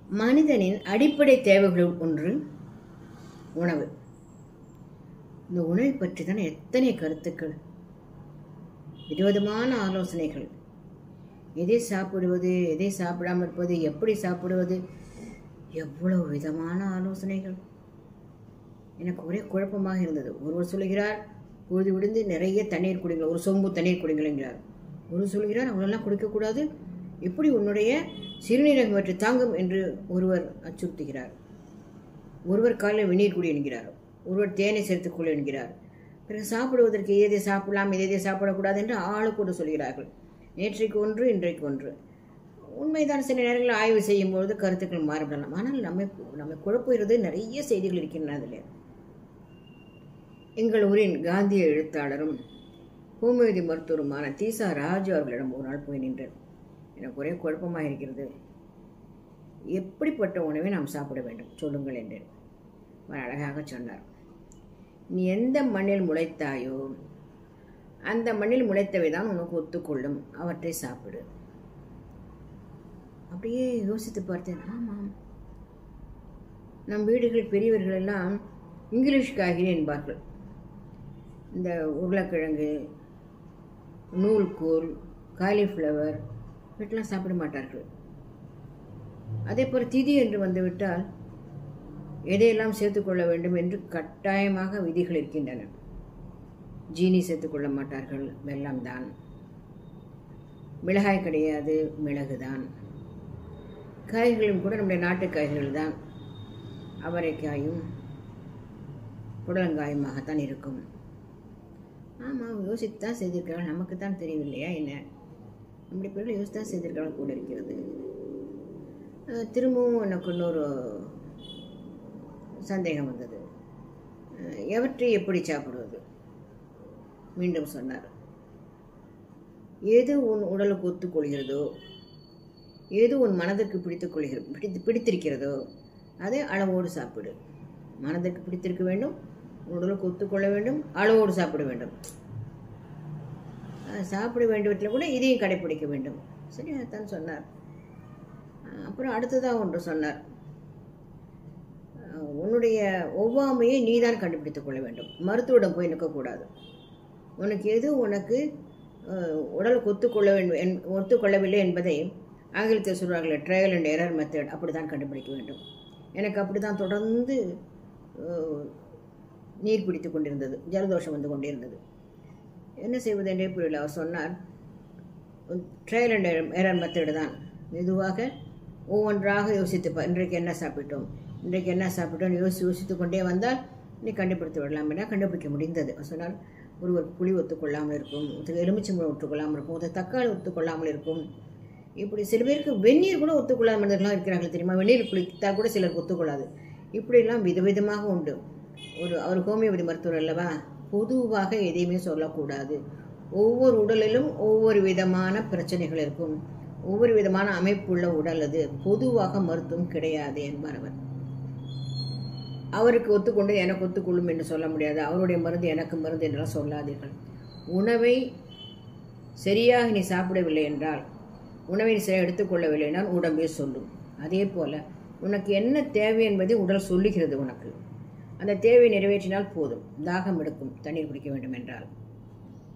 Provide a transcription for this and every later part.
மனிதனின் அடிப்படை தேவைகள் ஒன்று உணவு. இந்த உணவை பற்றி தான் எத்தனை கருத்துக்கள், விதவிதமான ஆலோசனைகள். எதை சாப்பிடுவது, எதை சாப்பிடாமல் இருப்பது, எப்படி சாப்பிடுவது, எவ்வளவு விதமான ஆலோசனைகள். எனக்கு ஒரே குழப்பமாக இருந்தது. ஒருவர் சொல்கிறார் பொழுது விடுந்து நிறைய தண்ணீர் குடிங்கள், ஒரு சொம்பு தண்ணீர் குடிங்கள் என்கிறார். ஒருவர் சொல்கிறார் அவ்வளோலாம் குடிக்கக்கூடாது, எப்படி உன்னுடைய சிறுநீரகம் பற்றி தாங்கும் என்று ஒருவர் அச்சுறுத்துகிறார். ஒருவர் காலையில் வெந்நீர் குடி என்கிறார், ஒருவர் தேனை சேர்த்துக்கொள்ள என்கிறார். பிறகு சாப்பிடுவதற்கு எதை சாப்பிடலாம் எதை சாப்பிடக்கூடாது என்று ஆளுக்கு கூட சொல்கிறார்கள். நேற்றைக்கு ஒன்று, இன்றைக்கு ஒன்று. உண்மைதான், சில நேரங்களில் ஆய்வு செய்யும் பொழுது கருத்துக்கள் மாறுபடலாம். ஆனால் நம்மை குழப்புகிறது நிறைய செய்திகள் இருக்கின்றன. அதில் எங்கள் ஊரின் காந்திய எழுத்தாளரும் ஹோமியோபதி மருத்துவருமான தீசா ராஜு அவர்களிடம் ஒரு நாள் போய் நின்றேன். எனக்கு ஒரே குழப்பமாக இருக்கிறது. எப்படிப்பட்ட உணவை நாம் சாப்பிட வேண்டும் சொல்லுங்கள் என்றேன். அவர் அழகாக சொன்னார், நீ எந்த மண்ணில் முளைத்தாயோ அந்த மண்ணில் முளைத்தவை தான் உனக்கு ஒத்துக்கொள்ளும், அவற்றை சாப்பிடு. அப்படியே யோசித்து பார்த்தேன். ஆமாம், நம் வீடுகள் பெரியவர்கள் எல்லாம் இங்கிலீஷ் காய்கறி என்பார்கள். இந்த உருளைக்கிழங்கு, நூல்கோல், காலிஃப்ளவர் வீட்டெல்லாம் சாப்பிட மாட்டார்கள். அதே போல் திதி என்று வந்துவிட்டால் எதையெல்லாம் சேர்த்துக்கொள்ள வேண்டும் என்று கட்டாயமாக விதிகள் இருக்கின்றன. ஜீனி சேர்த்துக்கொள்ள மாட்டார்கள், வெல்லம் தான். மிளகாய் கிடையாது, மிளகு தான். காய்களும் கூட நம்முடைய நாட்டு காய்கள் தான். அவரைக்காயும் புடலங்காயுமாகத்தான் இருக்கும். ஆமாம், யோசித்து தான் செய்திருக்கிறார்கள், நமக்கு தான் தெரியவில்லையா என்ன? நம்முடைய பேர்கள் யோசித்து தான் செய்திருக்கிறார்கள் கூட இருக்கிறது. திரும்பவும் எனக்கு இன்னொரு சந்தேகம் வந்தது. எவற்றை எப்படி சாப்பிடுவது? மீண்டும் சொன்னார், எது உன் உடலுக்கு ஒத்துக்கொள்கிறதோ, எது உன் மனதிற்கு பிடித்திருக்கிறதோ அதை அளவோடு சாப்பிடு. மனதிற்கு பிடித்திருக்க வேண்டும், உடலுக்கு ஒத்துக்கொள்ள வேண்டும், அளவோடு சாப்பிட வேண்டும். சாப்பிட வேண்டியவற்றில் கூட இதையும் கடைப்பிடிக்க வேண்டும். சரியாகத்தான் சொன்னார். அப்புறம் அடுத்ததாக ஒன்று சொன்னார், உன்னுடைய ஒவ்வாமையை நீதான் கண்டுபிடித்துக் கொள்ள வேண்டும், மருத்துவரிடம் போய் நிற்கக்கூடாது. உனக்கு எது உனக்கு உடலுக்கு ஒத்துக்கொள்ளவில்லை என்பதை ஆங்கிலத்தில் சொல்வார்கள் ட்ரையல் அண்ட் எரர் மெத்தட், அப்படி தான் கண்டுபிடிக்க வேண்டும். எனக்கு அப்படி தான் தொடர்ந்து நீர் பிடித்து கொண்டிருந்தது, ஜலதோஷம் வந்து கொண்டிருந்தது. என்ன செய்வது என்றே புரியல. அவர் சொன்னார், ட்ரையல் அண்ட் எரர் மெத்தடு தான். மெதுவாக ஒவ்வொன்றாக யோசித்துப்பா, இன்றைக்கு என்ன சாப்பிட்டோம் யோசித்து கொண்டே வந்தால் நீ கண்டுபிடித்து விடலாம் என கண்டுபிடிக்க முடிந்தது. அவர் சொன்னால், ஒருவர் புளி ஒத்துக்கொள்ளாமல் இருக்கும், எலுமிச்சம்பழம் ஒத்துக்கொள்ளாமல் இருக்கும், தக்காளி ஒத்துக்கொள்ளாமல் இருக்கும். இப்படி சில பேருக்கு வெந்நீர் கூட ஒத்துக்கொள்ளாத மனிதர்களாக இருக்கிறார்கள் தெரியுமா? வெந்நீர் குளித்தால் கூட சிலருக்கு ஒத்துக்கொள்ளாது. இப்படியெல்லாம் விதவிதமாக உண்டு. அவர் ஹோமியோபதி மருத்துவர் அல்லவா, பொதுவாக எதையுமே சொல்லக்கூடாது. ஒவ்வொரு உடலிலும் ஒவ்வொரு விதமான பிரச்சனைகள் இருக்கும், ஒவ்வொரு விதமான அமைப்புள்ள உடல். அது பொதுவாக மருத்துவம் கிடையாது என்பார் அவர். அவருக்கு ஒத்துக்கொண்டு எனக்கு ஒத்துக்கொள்ளும் என்று சொல்ல முடியாது, அவருடைய மருந்து எனக்கு மருந்து என்றெல்லாம் சொல்லாதீர்கள். உணவை சரியாக நீ சாப்பிடவில்லை என்றால், உணவை சரியாக எடுத்துக்கொள்ளவில்லை என்றால் உடம்பே சொல்லும். அதே போல் உனக்கு என்ன தேவை என்பதை உடல் சொல்லுகிறது உனக்கு. அந்த தேவையை நிறைவேற்றினால் போதும். தாகம் எடுக்கும், தண்ணீர் குடிக்க வேண்டும் என்றால்,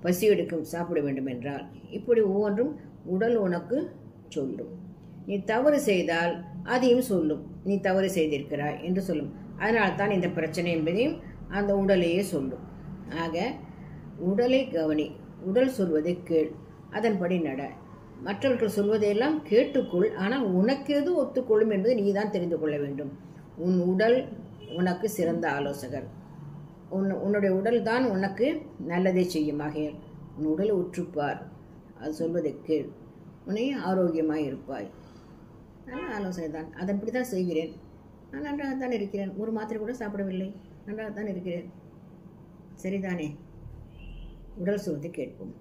பசி எடுக்கும், சாப்பிட வேண்டும் என்றால், இப்படி ஒவ்வொன்றும் உடல் உனக்கு சொல்லும். நீ தவறு செய்தால் அதையும் சொல்லும், நீ தவறு செய்திருக்கிறாய் என்று சொல்லும். அதனால்தான் இந்த பிரச்சனை என்பதையும் அந்த உடலையே சொல்லும். ஆக உடலை கவனி, உடல் சொல்வதை கேள், அதன்படி நட. மற்றவர்கள் சொல்வதையெல்லாம் கேட்டுக்கொள், ஆனால் உனக்கு எது ஒத்துக்கொள்ளும் என்பதை நீ தான் தெரிந்து கொள்ள வேண்டும். உன் உடல் உனக்கு சிறந்த ஆலோசகர். உன்னுடைய உடல் தான் உனக்கு நல்லதை செய்யும். ஆகையால் உன் உடலை உற்றுப்பார், அது சொல்வதை கேள், உன்னை ஆரோக்கியமாக இருப்பாய். நல்ல ஆலோசனை தான், அதன்படி தான் செய்கிறேன். நான் நன்றாகத்தான் இருக்கிறேன், ஒரு மாத்திரை கூட சாப்பிடவில்லை, நன்றாகத்தான் இருக்கிறேன். சரிதானே? உடல் சொல்வதை கேட்போம்.